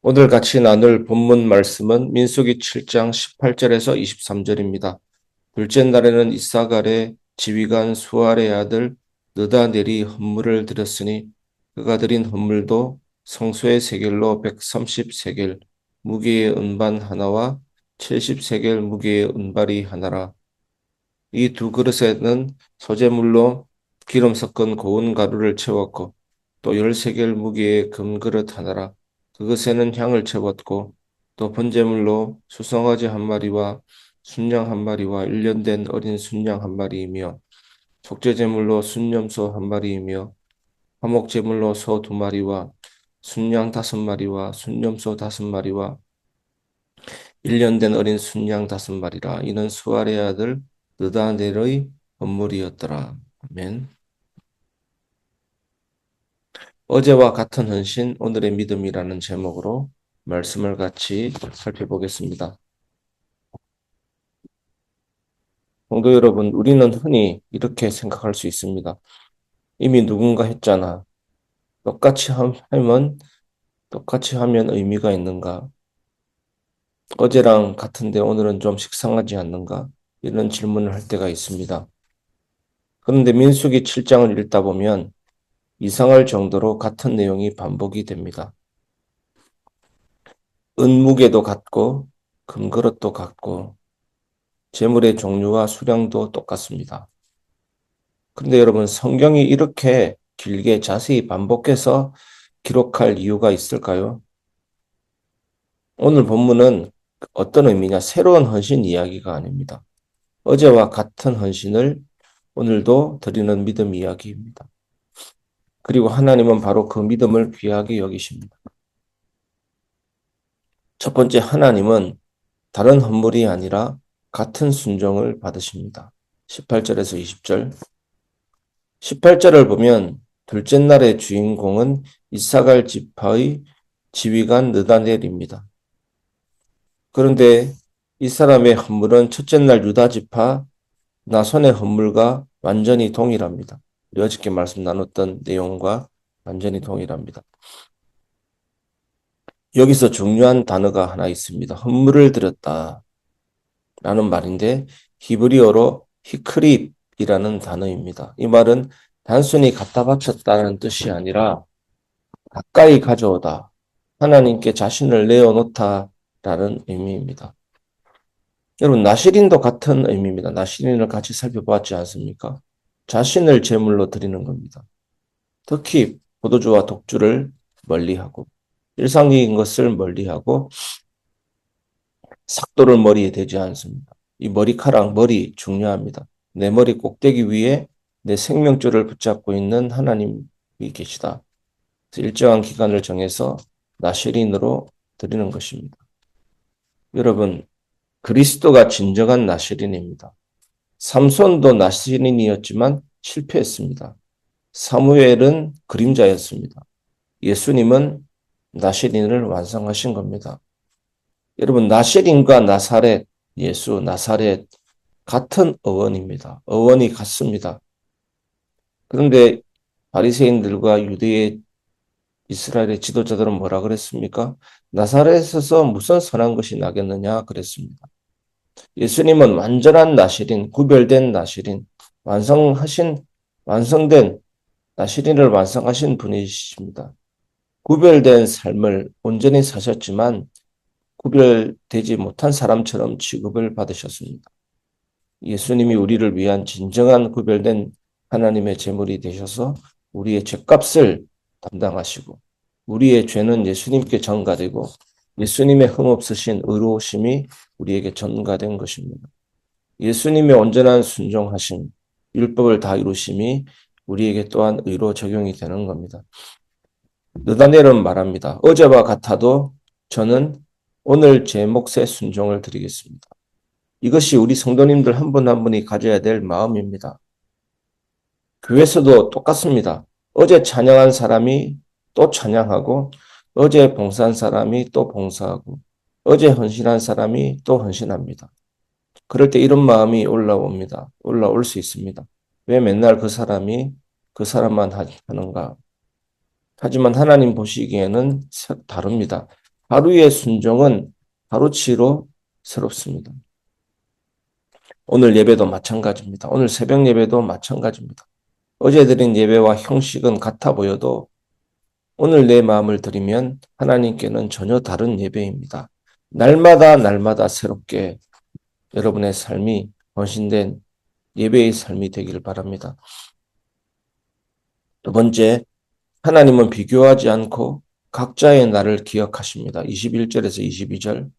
오늘 같이 나눌 본문 말씀은 민수기 7장 18절에서 23절입니다. 둘째 날에는 이사갈의 지휘관 수알의 아들 느다넬이 헌물을 드렸으니 그가 드린 헌물도 성소의 세겔로 130세겔, 무게의 은반 하나와 70세겔 무게의 은발이 하나라. 이 두 그릇에는 소재물로 기름 섞은 고운 가루를 채웠고 또 10세겔 무게의 금그릇 하나라. 그것에는 향을 채웠고 또 번제물로 수송아지 한 마리와 순양 한 마리와 1년 된 어린 순양 한 마리이며 속죄제물로 순염소 한 마리이며 화목제물로 소 두 마리와 순양 다섯 마리와 순염소 다섯 마리와 1년 된 어린 순양 다섯 마리라. 이는 수아의 아들 느다넬의 건물이었더라. 아멘. 어제와 같은 헌신, 오늘의 믿음이라는 제목으로 말씀을 같이 살펴보겠습니다. 성도 여러분, 우리는 흔히 이렇게 생각할 수 있습니다. 이미 누군가 했잖아. 똑같이 하면, 똑같이 하면 의미가 있는가? 어제랑 같은데 오늘은 좀 식상하지 않는가? 이런 질문을 할 때가 있습니다. 그런데 민수기 7장을 읽다 보면 이상할 정도로 같은 내용이 반복이 됩니다. 은무게도 같고 금그릇도 같고 재물의 종류와 수량도 똑같습니다. 그런데 여러분, 성경이 이렇게 길게 자세히 반복해서 기록할 이유가 있을까요? 오늘 본문은 어떤 의미냐? 새로운 헌신 이야기가 아닙니다. 어제와 같은 헌신을 오늘도 드리는 믿음 이야기입니다. 그리고 하나님은 바로 그 믿음을 귀하게 여기십니다. 첫 번째, 하나님은 다른 헌물이 아니라 같은 순종을 받으십니다. 18절에서 20절. 18절을 보면 둘째 날의 주인공은 이사갈 지파의 지휘관 느다넬입니다. 그런데 이 사람의 헌물은 첫째 날 유다 지파 나손의 헌물과 완전히 동일합니다. 우리 어저께 말씀 나눴던 내용과 완전히 동일합니다. 여기서 중요한 단어가 하나 있습니다. 헌물을 드렸다 라는 말인데 히브리어로 히크립이라는 단어입니다. 이 말은 단순히 갖다 바쳤다는 뜻이 아니라 가까이 가져오다, 하나님께 자신을 내어놓다라는 의미입니다. 여러분, 나시린도 같은 의미입니다. 나시린을 같이 살펴보았지 않습니까? 자신을 제물로 드리는 겁니다. 특히 포도주와 독주를 멀리하고 일상적인 것을 멀리하고 삭도를 머리에 대지 않습니다. 이 머리카락, 머리 중요합니다. 내 머리 꼭대기 위에 내 생명줄을 붙잡고 있는 하나님이 계시다. 그래서 일정한 기간을 정해서 나시린으로 드리는 것입니다. 여러분, 그리스도가 진정한 나시린입니다. 삼손도 나시린이었지만 실패했습니다. 사무엘은 그림자였습니다. 예수님은 나시린을 완성하신 겁니다. 여러분, 나시린과 나사렛, 예수, 나사렛 같은 어원입니다. 어원이 같습니다. 그런데 바리새인들과 유대의 이스라엘의 지도자들은 뭐라 그랬습니까? 나사렛에서 무슨 선한 것이 나겠느냐 그랬습니다. 예수님은 완전한 나시린, 구별된 나시린, 완성된 나시린을 완성하신 분이십니다. 구별된 삶을 온전히 사셨지만 구별되지 못한 사람처럼 취급을 받으셨습니다. 예수님이 우리를 위한 진정한 구별된 하나님의 제물이 되셔서 우리의 죄값을 담당하시고 우리의 죄는 예수님께 전가되고 예수님의 흠없으신 의로우심이 우리에게 전가된 것입니다. 예수님의 온전한 순종하심, 율법을 다 이루심이 우리에게 또한 의로 적용이 되는 겁니다. 느다넬은 말합니다. 어제와 같아도 저는 오늘 제 몫의 순종을 드리겠습니다. 이것이 우리 성도님들 한 분 한 분이 가져야 될 마음입니다. 교회에서도 똑같습니다. 어제 찬양한 사람이 또 찬양하고 어제 봉사한 사람이 또 봉사하고 어제 헌신한 사람이 또 헌신합니다. 그럴 때 이런 마음이 올라옵니다. 올라올 수 있습니다. 왜 맨날 그 사람만 하는가? 하지만 하나님 보시기에는 다릅니다. 하루의 순종은 하루치로 새롭습니다. 오늘 예배도 마찬가지입니다. 오늘 새벽 예배도 마찬가지입니다. 어제 드린 예배와 형식은 같아 보여도 오늘 내 마음을 드리면 하나님께는 전혀 다른 예배입니다. 날마다 날마다 새롭게 여러분의 삶이 헌신된 예배의 삶이 되기를 바랍니다. 두 번째, 하나님은 비교하지 않고 각자의 날을 기억하십니다. 21절에서 22절.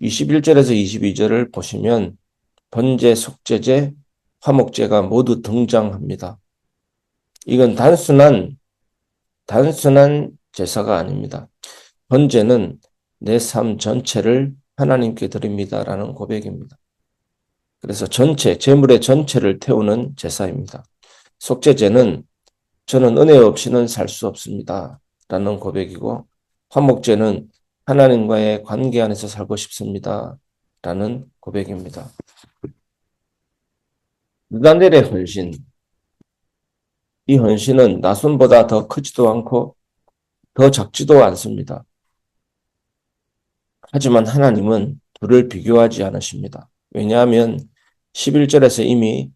21절에서 22절을 보시면 번제, 속죄제, 화목제가 모두 등장합니다. 이건 단순한 제사가 아닙니다. 번제는 내 삶 전체를 하나님께 드립니다라는 고백입니다. 그래서 제물의 전체를 태우는 제사입니다. 속죄제는 저는 은혜 없이는 살 수 없습니다. 라는 고백이고, 화목제는 하나님과의 관계 안에서 살고 싶습니다. 라는 고백입니다. 느다넬의 헌신. 이 헌신은 나손보다 더 크지도 않고 더 작지도 않습니다. 하지만 하나님은 둘을 비교하지 않으십니다. 왜냐하면 11절에서 이미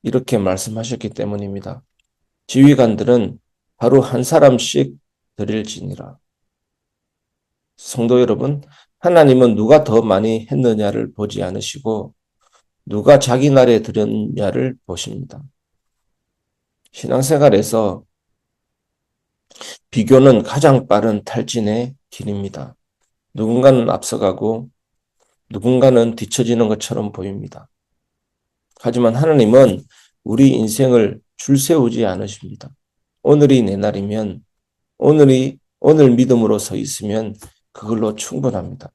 이렇게 말씀하셨기 때문입니다. 지휘관들은 하루 한 사람씩 드릴지니라. 성도 여러분, 하나님은 누가 더 많이 했느냐를 보지 않으시고 누가 자기 날에 드렸냐를 보십니다. 신앙생활에서 비교는 가장 빠른 탈진의 길입니다. 누군가는 앞서가고 누군가는 뒤처지는 것처럼 보입니다. 하지만 하나님은 우리 인생을 줄 세우지 않으십니다. 오늘이 내 날이면 오늘 믿음으로 서 있으면 그걸로 충분합니다.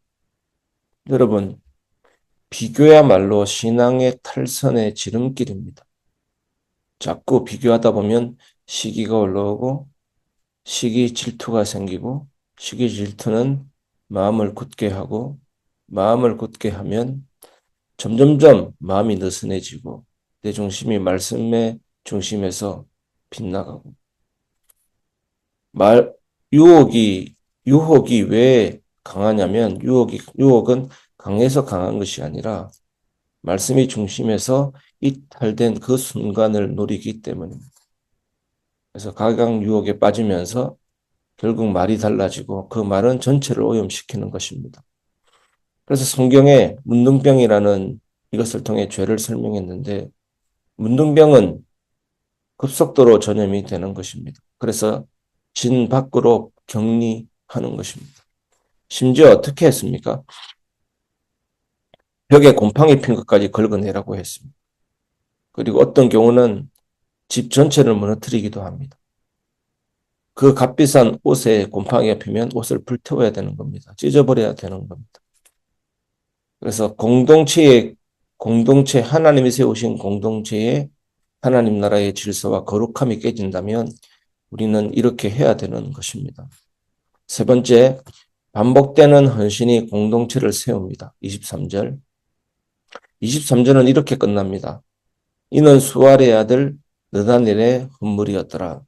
여러분, 비교야말로 신앙의 탈선의 지름길입니다. 자꾸 비교하다 보면 시기가 올라오고 시기 질투가 생기고 시기 질투는 마음을 굳게 하고 마음을 굳게 하면 점점점 마음이 느슨해지고 내 중심이 말씀의 중심에서 빗나가고 말 유혹이 왜 강하냐면 유혹은 강해서 강한 것이 아니라 말씀이 중심에서 이탈된 그 순간을 노리기 때문입니다. 그래서 각양 유혹에 빠지면서 결국 말이 달라지고 그 말은 전체를 오염시키는 것입니다. 그래서 성경에 문둥병이라는 이것을 통해 죄를 설명했는데 문둥병은 급속도로 전염이 되는 것입니다. 그래서 진 밖으로 격리하는 것입니다. 심지어 어떻게 했습니까? 벽에 곰팡이 핀 것까지 긁어내라고 했습니다. 그리고 어떤 경우는 집 전체를 무너뜨리기도 합니다. 그 값비싼 옷에 곰팡이가 피면 옷을 불태워야 되는 겁니다. 찢어버려야 되는 겁니다. 그래서 하나님이 세우신 공동체의 하나님 나라의 질서와 거룩함이 깨진다면 우리는 이렇게 해야 되는 것입니다. 세 번째, 반복되는 헌신이 공동체를 세웁니다. 23절. 23절은 이렇게 끝납니다. 이는 수알의 아들 느다넬의 헌물이었더라.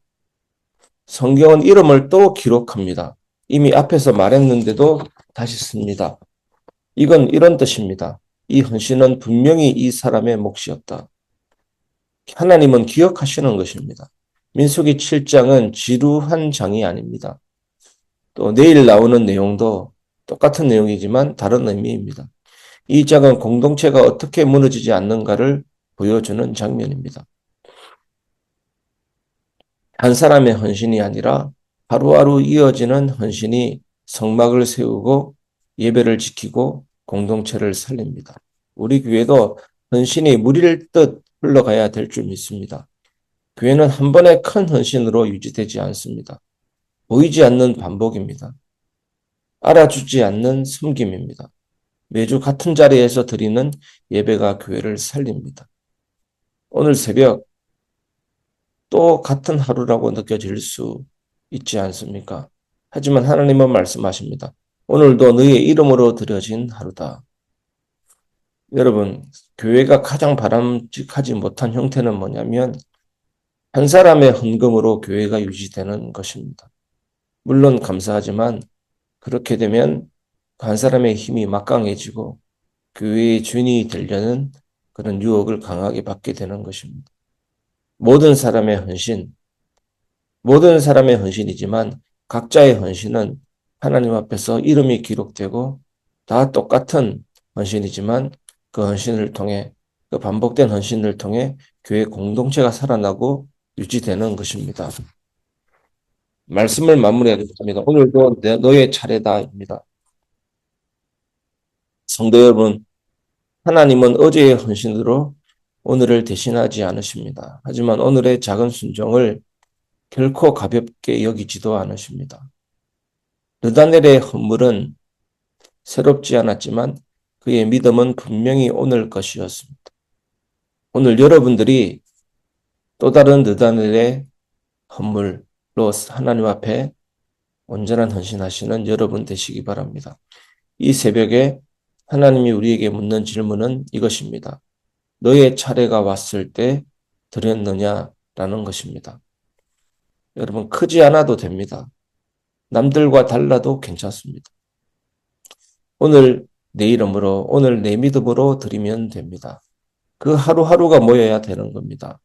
성경은 이름을 또 기록합니다. 이미 앞에서 말했는데도 다시 씁니다. 이건 이런 뜻입니다. 이 헌신은 분명히 이 사람의 몫이었다. 하나님은 기억하시는 것입니다. 민수기 7장은 지루한 장이 아닙니다. 또 내일 나오는 내용도 똑같은 내용이지만 다른 의미입니다. 이 장은 공동체가 어떻게 무너지지 않는가를 보여주는 장면입니다. 한 사람의 헌신이 아니라 하루하루 이어지는 헌신이 성막을 세우고 예배를 지키고 공동체를 살립니다. 우리 교회도 헌신이 물일 듯 흘러가야 될 줄 믿습니다. 교회는 한 번의 큰 헌신으로 유지되지 않습니다. 보이지 않는 반복입니다. 알아주지 않는 섬김입니다. 매주 같은 자리에서 드리는 예배가 교회를 살립니다. 오늘 새벽 또 같은 하루라고 느껴질 수 있지 않습니까? 하지만 하나님은 말씀하십니다. 오늘도 너의 이름으로 드려진 하루다. 여러분, 교회가 가장 바람직하지 못한 형태는 뭐냐면 한 사람의 헌금으로 교회가 유지되는 것입니다. 물론 감사하지만 그렇게 되면 한 사람의 힘이 막강해지고 교회의 주인이 되려는 그런 유혹을 강하게 받게 되는 것입니다. 모든 사람의 헌신, 모든 사람의 헌신이지만 각자의 헌신은 하나님 앞에서 이름이 기록되고 다 똑같은 헌신이지만 그 헌신을 통해 그 반복된 헌신을 통해 교회 공동체가 살아나고 유지되는 것입니다. 말씀을 마무리하겠습니다. 오늘도 너의 차례다입니다. 성도 여러분, 하나님은 어제의 헌신으로 오늘을 대신하지 않으십니다. 하지만 오늘의 작은 순종을 결코 가볍게 여기지도 않으십니다. 느다넬의 헌물은 새롭지 않았지만 그의 믿음은 분명히 오늘 것이었습니다. 오늘 여러분들이 또 다른 느다넬의 헌물로 하나님 앞에 온전한 헌신하시는 여러분 되시기 바랍니다. 이 새벽에 하나님이 우리에게 묻는 질문은 이것입니다. 너의 차례가 왔을 때 드렸느냐라는 것입니다. 여러분, 크지 않아도 됩니다. 남들과 달라도 괜찮습니다. 오늘 내 이름으로, 오늘 내 믿음으로 드리면 됩니다. 그 하루하루가 모여야 되는 겁니다.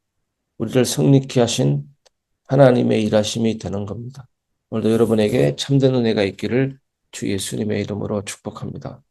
우리를 성립케 하신 하나님의 일하심이 되는 겁니다. 오늘도 여러분에게 참된 은혜가 있기를 주 예수님의 이름으로 축복합니다.